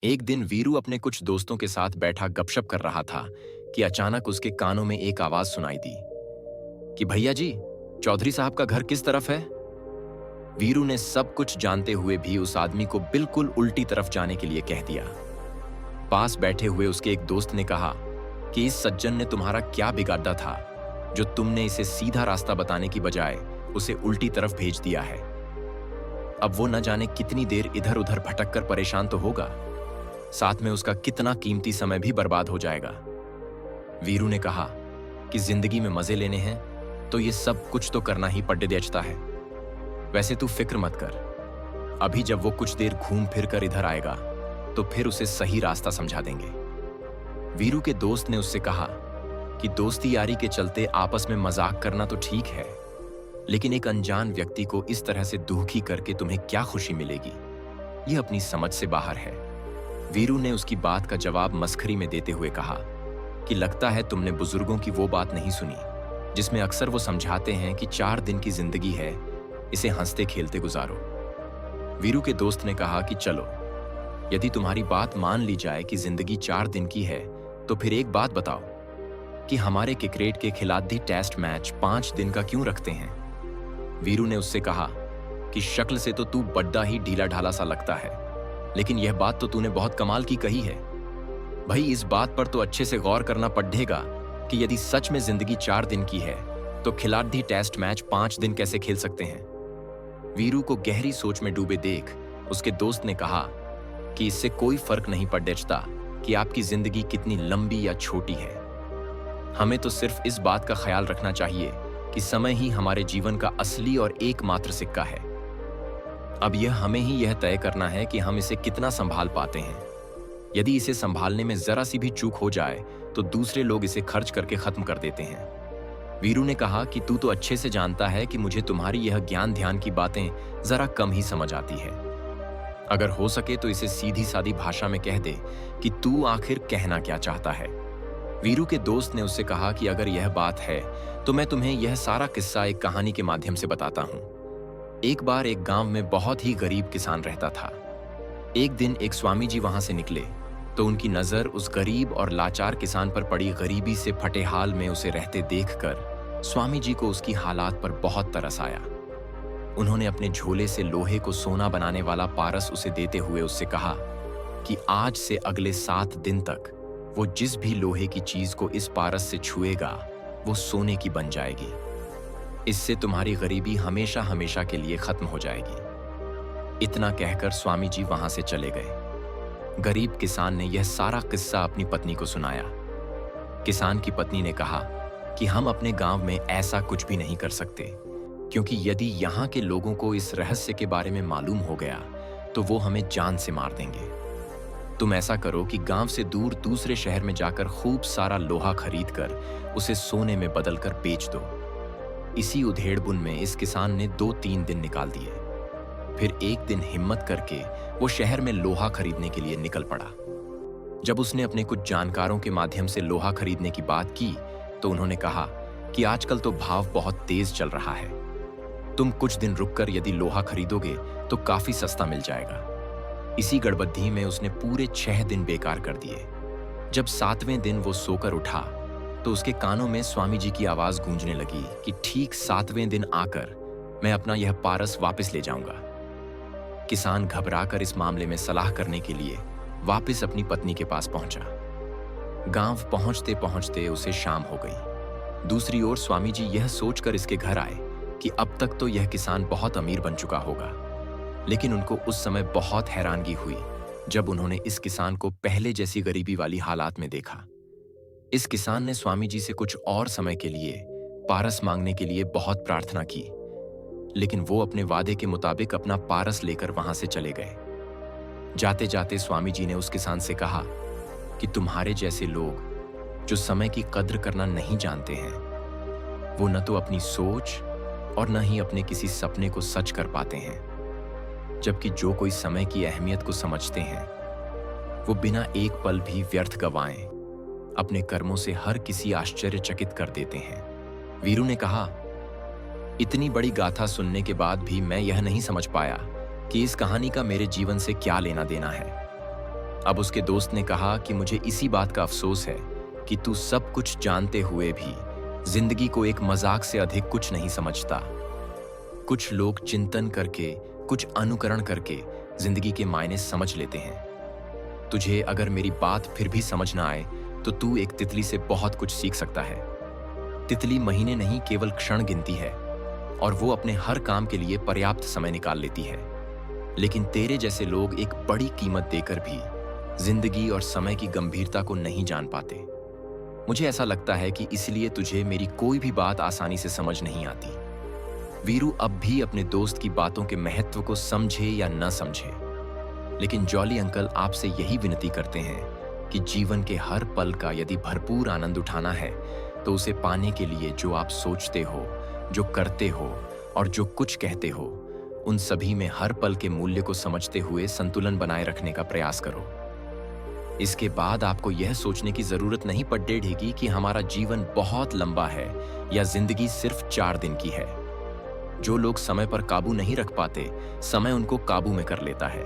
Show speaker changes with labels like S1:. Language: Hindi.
S1: एक दिन वीरू अपने कुछ दोस्तों के साथ बैठा गपशप कर रहा था कि अचानक उसके कानों में एक आवाज सुनाई दी कि भैया जी, चौधरी साहब का घर किस तरफ है। वीरू ने सब कुछ जानते हुए भी उस आदमी को बिल्कुल उल्टी तरफ जाने के लिए कह दिया। पास बैठे हुए उसके एक दोस्त ने कहा कि इस सज्जन ने तुम्हारा क्या बिगाड़ा था जो तुमने इसे सीधा रास्ता बताने की बजाय उसे उल्टी तरफ भेज दिया है। अब वो न जाने कितनी देर इधर उधर भटक कर परेशान तो होगा, साथ में उसका कितना कीमती समय भी बर्बाद हो जाएगा। वीरू ने कहा कि जिंदगी में मजे लेने हैं तो ये सब कुछ तो करना ही पड़ता है। वैसे तू फिक्र मत कर, अभी जब वो कुछ देर घूम फिर कर इधर आएगा तो फिर उसे सही रास्ता समझा देंगे। वीरू के दोस्त ने उससे कहा कि दोस्ती यारी के चलते आपस में मजाक करना तो ठीक है, लेकिन एक अनजान व्यक्ति को इस तरह से दुखी करके तुम्हें क्या खुशी मिलेगी, ये अपनी समझ से बाहर है। वीरू ने उसकी बात का जवाब मस्खरी में देते हुए कहा कि लगता है तुमने बुजुर्गों की वो बात नहीं सुनी जिसमें अक्सर वो समझाते हैं कि 4 दिन की जिंदगी है, इसे हंसते खेलते गुजारो। वीरू के दोस्त ने कहा कि चलो, यदि तुम्हारी बात मान ली जाए कि जिंदगी 4 दिन की है तो फिर एक बात बताओ कि हमारे क्रिकेट के खिलाड़ी टेस्ट मैच 5 दिन का क्यों रखते हैं। वीरू ने उससे कहा कि शक्ल से तो तू बड्डा ही ढीला ढाला सा लगता है, लेकिन यह बात तो तूने बहुत कमाल की कही है। भाई, इस बात पर तो अच्छे से गौर करना पड़ेगा कि यदि सच में जिंदगी 4 दिन की है तो खिलाड़ी टेस्ट मैच 5 दिन कैसे खेल सकते हैं। वीरू को गहरी सोच में डूबे देख उसके दोस्त ने कहा कि इससे कोई फर्क नहीं पड़ता कि आपकी जिंदगी कितनी लंबी या छोटी है। हमें तो सिर्फ इस बात का ख्याल रखना चाहिए कि समय ही हमारे जीवन का असली और एकमात्र सिक्का है। अब यह हमें ही यह तय करना है कि हम इसे कितना संभाल पाते हैं। यदि इसे संभालने में जरा सी भी चूक हो जाए तो दूसरे लोग इसे खर्च करके खत्म कर देते हैं। वीरू ने कहा कि तू तो अच्छे से जानता है कि मुझे तुम्हारी यह ज्ञान ध्यान की बातें जरा कम ही समझ आती है। अगर हो सके तो इसे सीधी सादी भाषा में कह दे कि तू आखिर कहना क्या चाहता है। वीरू के दोस्त ने उससे कहा कि अगर यह बात है तो मैं तुम्हें यह सारा किस्सा एक कहानी के माध्यम से बताता हूं। एक बार एक गांव में बहुत ही गरीब किसान रहता था। एक दिन एक स्वामी जी वहां से निकले तो उनकी नजर उस गरीब और लाचार किसान पर पड़ी। गरीबी से फटे हाल में उसे रहते देखकर स्वामी जी को उसकी हालात पर बहुत तरस आया। उन्होंने अपने झोले से लोहे को सोना बनाने वाला पारस उसे देते हुए उससे कहा कि आज से अगले 7 दिन तक वो जिस भी लोहे की चीज को इस पारस से छुएगा वो सोने की बन जाएगी। इससे तुम्हारी गरीबी हमेशा हमेशा के लिए खत्म हो जाएगी। इतना कहकर स्वामी जी वहां से चले गए। गरीब किसान ने यह सारा किस्सा अपनी पत्नी को सुनाया। किसान की पत्नी ने कहा कि हम अपने गांव में ऐसा कुछ भी नहीं कर सकते, क्योंकि यदि यहाँ के लोगों को इस रहस्य के बारे में मालूम हो गया तो वो हमें जान से मार देंगे। तुम ऐसा करो कि गांव से दूर दूसरे शहर में जाकर खूब सारा लोहा खरीद कर उसे सोने में बदलकर बेच दो। इसी उधेड़बुन में इस किसान ने 2-3 दिन निकाल दिए। फिर एक दिन हिम्मत करके वो शहर में लोहा खरीदने के लिए निकल पड़ा। जब उसने अपने कुछ जानकारों के माध्यम से लोहा खरीदने की बात की तो उन्होंने कहा कि आजकल तो भाव बहुत तेज चल रहा है, तुम कुछ दिन रुककर यदि लोहा खरीदोगे तो काफी सस्ता मिल जाएगा। इसी गड़बड़ी में उसने पूरे 6 दिन बेकार कर दिए। जब 7वें दिन वो सोकर उठा तो उसके कानों में स्वामी जी की आवाज गूंजने लगी कि ठीक 7वें दिन आकर मैं अपना यह पारस वापस ले जाऊंगा। किसान घबराकर इस मामले में सलाह करने के लिए वापस अपनी पत्नी के पास पहुंचा। गांव पहुंचते पहुंचते उसे शाम हो गई। दूसरी ओर स्वामी जी यह सोचकर इसके घर आए कि अब तक तो यह किसान बहुत अमीर बन चुका होगा, लेकिन उनको उस समय बहुत हैरानगी हुई जब उन्होंने इस किसान को पहले जैसी गरीबी वाली हालात में देखा। इस किसान ने स्वामी जी से कुछ और समय के लिए पारस मांगने के लिए बहुत प्रार्थना की, लेकिन वो अपने वादे के मुताबिक अपना पारस लेकर वहां से चले गए। जाते जाते स्वामी जी ने उस किसान से कहा कि तुम्हारे जैसे लोग जो समय की कद्र करना नहीं जानते हैं, वो न तो अपनी सोच और न ही अपने किसी सपने को सच कर पाते हैं, जबकि जो कोई समय की अहमियत को समझते हैं वो बिना एक पल भी व्यर्थ गवाएं अपने कर्मों से हर किसी आश्चर्यचकित कर देते हैं। वीरू ने कहा, इतनी बड़ी गाथा सुनने के बाद भी मैं यह नहीं समझ पाया कि इस कहानी का मेरे जीवन से क्या लेना देना है। अब उसके दोस्त ने कहा कि मुझे इसी बात का अफसोस है कि तू सब कुछ जानते हुए भी जिंदगी को एक मजाक से अधिक कुछ नहीं समझता। कुछ लोग चिंतन करके, कुछ अनुकरण करके जिंदगी के मायने समझ लेते हैं। तुझे अगर मेरी बात फिर भी समझ ना आए तो तू एक तितली से बहुत कुछ सीख सकता है। तितली महीने नहीं केवल क्षण गिनती है और वो अपने हर काम के लिए पर्याप्त समय निकाल लेती है। लेकिन तेरे जैसे लोग एक बड़ी कीमत देकर भी जिंदगी और समय की गंभीरता को नहीं जान पाते। मुझे ऐसा लगता है कि इसलिए तुझे मेरी कोई भी बात आसानी से समझ नहीं आती। वीरू अब भी अपने दोस्त की बातों के महत्व को समझे या न समझे, लेकिन जॉली अंकल आपसे यही विनती करते हैं कि जीवन के हर पल का यदि भरपूर आनंद उठाना है तो उसे पाने के लिए जो आप सोचते हो, जो करते हो और जो कुछ कहते हो, उन सभी में हर पल के मूल्य को समझते हुए संतुलन बनाए रखने का प्रयास करो। इसके बाद आपको यह सोचने की जरूरत नहीं पड़ेगी कि हमारा जीवन बहुत लंबा है या जिंदगी सिर्फ 4 दिन की है। जो लोग समय पर काबू नहीं रख पाते, समय उनको काबू में कर लेता है।